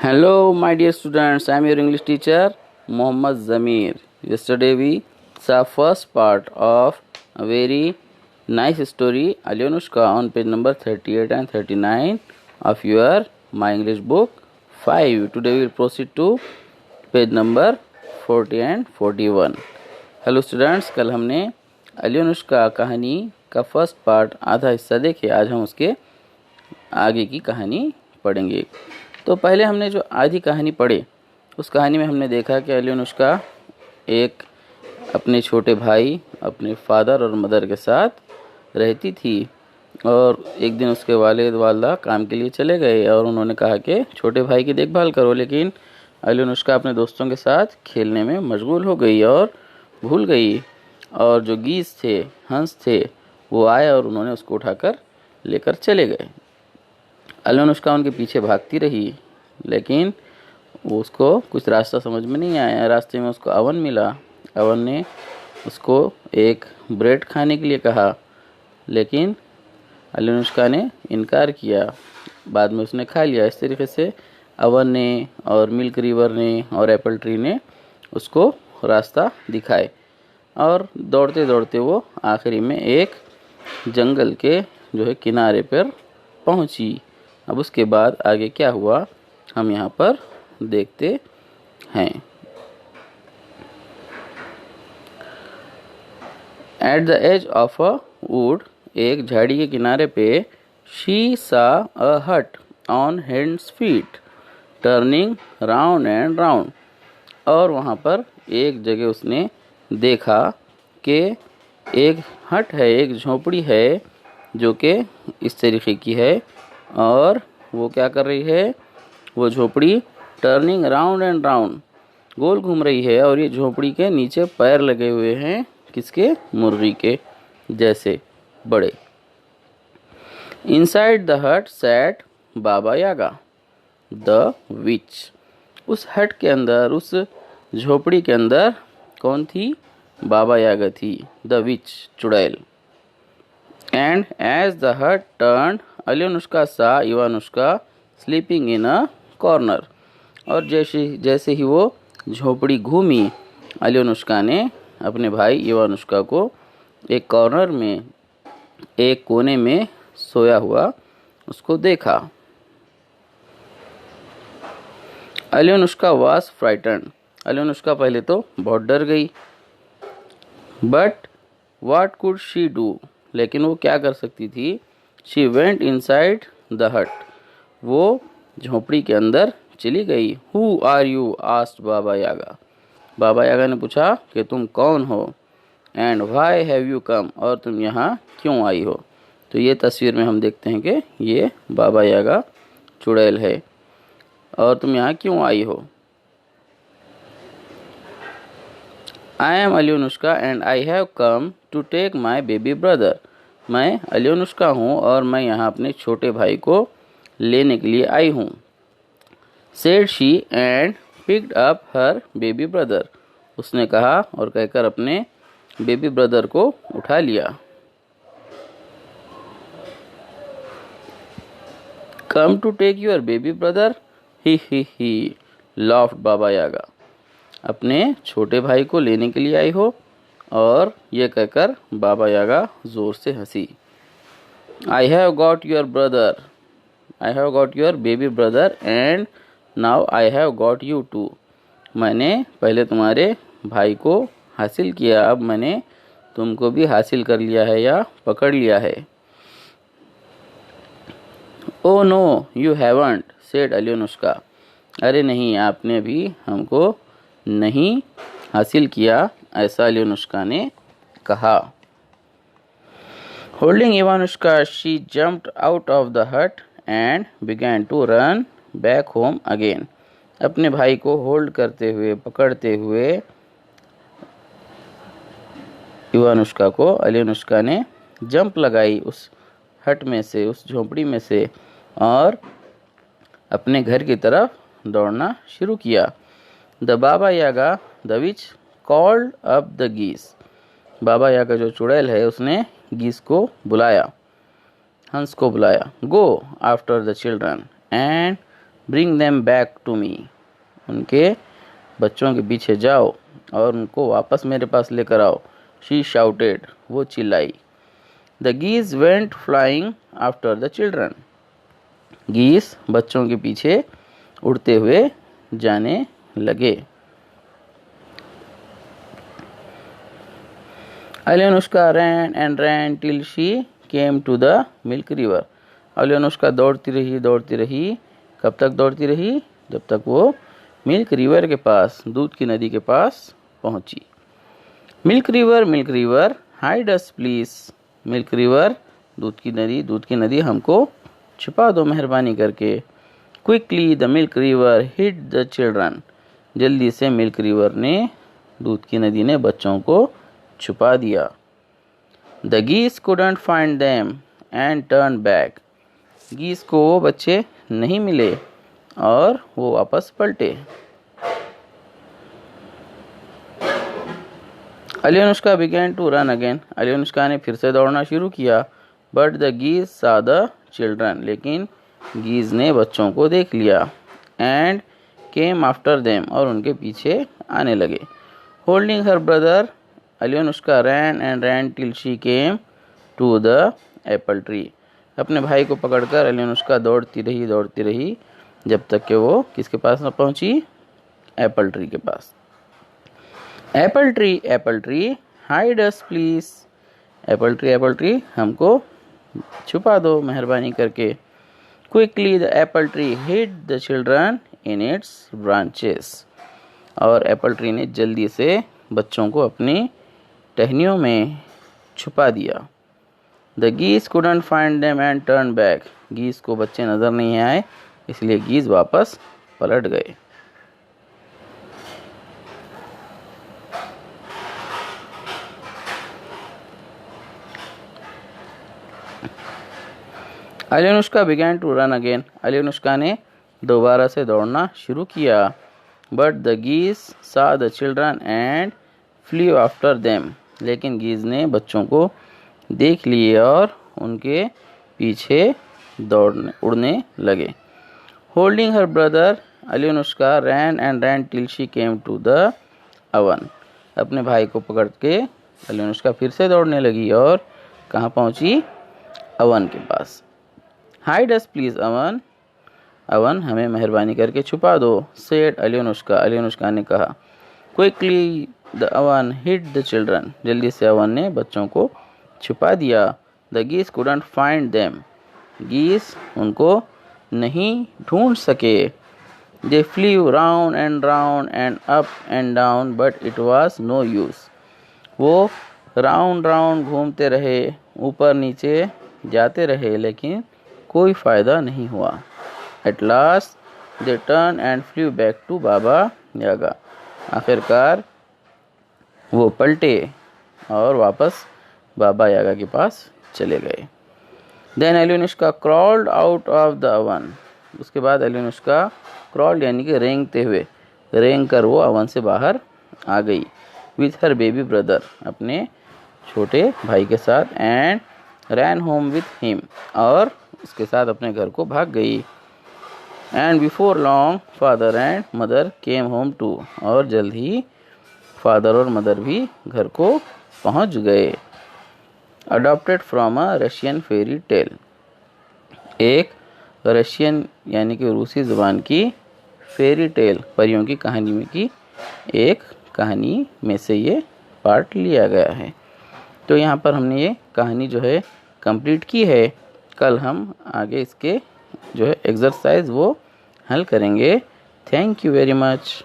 Hello, my dear students. I am your English teacher, Mohammad Zamir. Yesterday we saw first part of a very nice story, Alyonushka, on page number 38 and 39 of your My English book 5. Today we will proceed to page number 40 and 41. Hello students, कल हमने अलियोनुष्का कहानी का first part आधा हिस्सा देखे. आज हम उसके आगे की कहानी पढ़ेंगे. तो पहले हमने जो आधी कहानी पढ़ी उस कहानी में हमने देखा कि अलियोनुष्का एक अपने छोटे भाई, अपने फादर और मदर के साथ रहती थी. और एक दिन उसके वालिद वालदा काम के लिए चले गए और उन्होंने कहा कि छोटे भाई की देखभाल करो. लेकिन अलियोनुष्का अपने दोस्तों के साथ खेलने में मशगूल हो गई और भूल गई. और जो गीस थे, हंस थे, वो आए और उन्होंने उसको उठाकर लेकर चले गए. अलियोनुष्का उनके पीछे भागती रही, लेकिन वो उसको कुछ रास्ता समझ में नहीं आया. रास्ते में उसको अवन मिला. अवन ने उसको एक ब्रेड खाने के लिए कहा, लेकिन अलियोनुष्का ने इनकार किया. बाद में उसने खा लिया. इस तरीके से अवन ने और मिल्क रिवर ने और एप्पल ट्री ने उसको रास्ता दिखाए. और दौड़ते दौड़ते वो आखिरी में एक जंगल के जो है किनारे पर पहुंची. अब उसके बाद आगे क्या हुआ हम यहाँ पर देखते हैं. At the edge of a wood, एक झाड़ी के किनारे पे, she saw a hut on hands feet turning round and round. और वहाँ पर एक जगह उसने देखा कि एक हट है, एक झोपड़ी है जो कि इस तरीके की है. और वो क्या कर रही है, वो झोपड़ी टर्निंग राउंड एंड राउंड, गोल घूम रही है. और ये झोपड़ी के नीचे पैर लगे हुए हैं, किसके, मुर्गी के जैसे बड़े. इनसाइड द हट सैट बाबा यागा द विच. उस हट के अंदर, उस झोपड़ी के अंदर कौन थी, बाबा यागा थी, द विच, चुड़ैल. एंड एज द हट टर्न, अलियोनुष्का सा इवानुष्का स्लीपिंग इन अ कॉर्नर. और जैसे ही वो झोपड़ी घूमी, अलियोनुष्का ने अपने भाई इवानुष्का को एक कॉर्नर में, एक कोने में सोया हुआ उसको देखा. अलियोनुष्का वाज फ्राइटन्ड. अलियोनुष्का पहले तो बहुत डर गई. But what could she do, लेकिन वो क्या कर सकती थी. शी वेंट इनसाइड द हट. वो झोपड़ी के अंदर चली गई. हु आर यू आस्क्ड बाबा यागा. बाबा यागा ने पूछा कि तुम कौन हो. And why have you come, और तुम यहाँ क्यों आई हो. तो ये तस्वीर में हम देखते हैं कि ये बाबा यागा चुड़ैल है. और तुम यहाँ क्यों आई हो. I am Alyonushka and I have come to take my baby brother. मैं अलियोनुष्का हूँ और मैं यहाँ अपने छोटे भाई को लेने के लिए आई हूँ. Said she and picked up her baby brother. उसने कहा और कहकर अपने बेबी ब्रदर को उठा लिया. Come to take your baby brother, he laughed Baba Yaga. अपने छोटे भाई को लेने के लिए आई हो, और ये कहकर बाबा यागा जोर से हंसी. I have got your brother, I have got your baby brother and now I have got you too. मैंने पहले तुम्हारे भाई को हासिल किया, अब मैंने तुमको भी हासिल कर लिया है या पकड़ लिया है. Oh no you haven't, said Alyonushka. अरे नहीं, आपने भी हमको नहीं हासिल किया, ऐसा अलियोनुष्का ने कहा. Holding Ivanushka she jumped out of the hut and began to run back home again. अपने भाई को होल्ड करते हुए, पकड़ते हुए इवानुष्का को अलियोनुष्का ने जंप लगाई उस हट में से, उस झोपड़ी में से, और अपने घर की तरफ दौड़ना शुरू किया. द बाबा यागा the which called up the गीस. बाबा यागा जो चुड़ैल है उसने गीस को बुलाया, हंस को बुलाया. Go after the children and bring them back to me, उनके बच्चों के पीछे जाओ और उनको वापस मेरे पास लेकर आओ। शी शाउटेड, वो चिल्लाई। The geese went flying after the children, geese बच्चों के पीछे उड़ते हुए जाने लगे। Alyonushka ran and ran till she came to the milk river, Alyonushka दौड़ती रही। कब तक दौड़ती रही? जब तक वो मिल्क रिवर के पास, दूध की नदी के पास पहुंची। Milk river hide us please, milk river दूध की नदी हमको छुपा दो मेहरबानी करके। Quickly the milk river hid the children, जल्दी से मिल्क रिवर ने, दूध की नदी ने बच्चों को छुपा दिया। द गीस couldn't find them and turn back, गीस को वो बच्चे नहीं मिले और वो वापस पलटे। अलियनुष्का बिगेन टू रन अगेन, अलियनुष्का ने फिर से दौड़ना शुरू किया। बट द गीज सा द चिल्ड्रन, लेकिन गीज ने बच्चों को देख लिया। एंड केम आफ्टर देम, और उनके पीछे आने लगे। Holding her brother Alyonushka ran till she came to the apple tree, अपने भाई को पकड़कर अलियनुष्का दौड़ती रही जब तक कि वो किसके पास न पहुंची? एप्पल ट्री के पास। Apple tree hide us please, apple tree हमको छुपा दो मेहरबानी करके। Quickly the apple tree hid the children in its branches, और एप्पल ट्री ने जल्दी से बच्चों को अपनी टहनियों में छुपा दिया। द गीस couldn't find them and turn back, गीस को बच्चे नज़र नहीं आए, इसलिए गीस वापस पलट गए। अलियनुष्का बिगैन टू रन अगेन, अलियनुष्का ने दोबारा से दौड़ना शुरू किया। But the geese saw the children and flee after them, लेकिन गीज ने बच्चों को देख लिए और उनके पीछे उड़ने लगे। Holding her brother Alyonushka ran till she came to the oven, अपने भाई को पकड़ के अलियनुष्का फिर से दौड़ने लगी और कहाँ पहुँची? अवन के पास। Hide us please oven, oven हमें मेहरबानी करके छुपा दो। सेड अलियनुष्का, अलियनुष्का ने कहा। Quickly the oven hid the children, जल्दी से अवन ने बच्चों को छुपा दिया। द गीस कुडंट फाइंड देम, गीस उनको नहीं ढूंढ सके। They flew round and up and down but it was no use, वो राउंड घूमते रहे, ऊपर नीचे जाते रहे, लेकिन कोई फ़ायदा नहीं हुआ। At last they turned and flew back to Baba Yaga, आखिरकार वो पलटे और वापस बाबा यागा के पास चले गए। Then Alyonushka crawled out of the oven, उसके बाद अलियनुष्का क्रॉल्ड यानी कि रेंग कर वो अवन से बाहर आ गई। विथ हर बेबी ब्रदर, अपने छोटे भाई के साथ। And ran home with him, और उसके साथ अपने घर को भाग गई। And before long father and mother came home too, और जल्द ही फादर और मदर भी घर को पहुंच गए। Adopted from a Russian fairy tale, एक रशियन यानी कि रूसी ज़बान की फेरी टेल, परियों की कहानी में की एक कहानी में से ये पार्ट लिया गया है। तो यहाँ पर हमने ये कहानी जो है कंप्लीट की है। कल हम आगे इसके जो है एक्सरसाइज वो हल करेंगे। Thank you very much.